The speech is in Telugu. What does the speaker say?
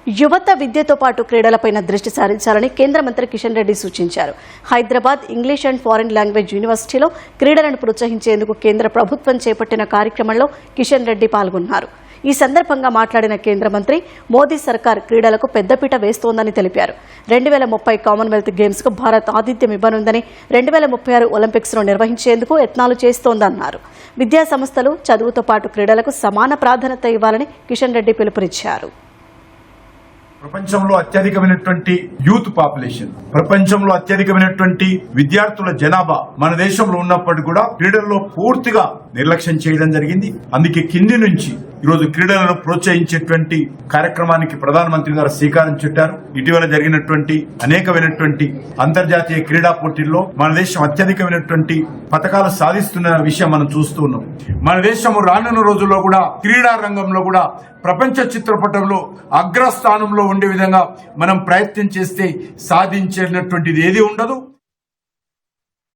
యువత విద్యతో పాటు క్రీడలపైన దృష్టి సారించాలని కేంద్ర మంత్రి కిషన్ రెడ్డి సూచించారు. Hyderabad English and foreign language యూనివర్సిటీలో క్రీడలను ప్రోత్సహించేందుకు కేంద్ర ప్రభుత్వం చేపట్టిన కార్యక్రమంలో కిషన్ రెడ్డి పాల్గొన్నారు. ఈ సందర్భంగా మాట్లాడిన కేంద్ర మంత్రి, మోదీ సర్కార్ క్రీడలకు పెద్దపీట వేస్తోందని తెలిపారు. 2030 కామన్వెల్త్ గేమ్స్ కు భారత్ ఆతిథ్యం ఇవ్వనుందని, 2036 ఒలింపిక్స్ ను నిర్వహించేందుకు యత్నాలు చేస్తోందన్నారు. విద్యా సంస్థలు చదువుతో పాటు క్రీడలకు సమాన ప్రాధాన్యత ఇవ్వాలని కిషన్ రెడ్డి పిలుపునిచ్చారు. ప్రపంచంలో అత్యధికమైనటువంటి యూత్ పాపులేషన్, ప్రపంచంలో అత్యధికమైనటువంటి విద్యార్థుల జనాభా మన దేశంలో ఉన్నప్పటికీ కూడా క్రీడల్లో పూర్తిగా నిర్లక్ష్యం చేయడం జరిగింది. అందుకే కింది నుంచి ఈరోజు క్రీడలను ప్రోత్సహించేటువంటి కార్యక్రమానికి ప్రధానమంత్రి గారు శ్రీకారం చుట్టారు. ఇటీవల జరిగినటువంటి అనేకమైనటువంటి అంతర్జాతీయ క్రీడా పోటీల్లో మన దేశం అత్యధికమైనటువంటి పథకాలు సాధిస్తున్న విషయం మనం చూస్తూ ఉన్నాం. మన దేశం రానున్న రోజుల్లో కూడా క్రీడా రంగంలో కూడా ప్రపంచ చిత్రపటంలో అగ్రస్థానంలో ఉండే విధంగా మనం ప్రయత్నం చేస్తే సాధించేటటువంటిది ఏది ఉండదు.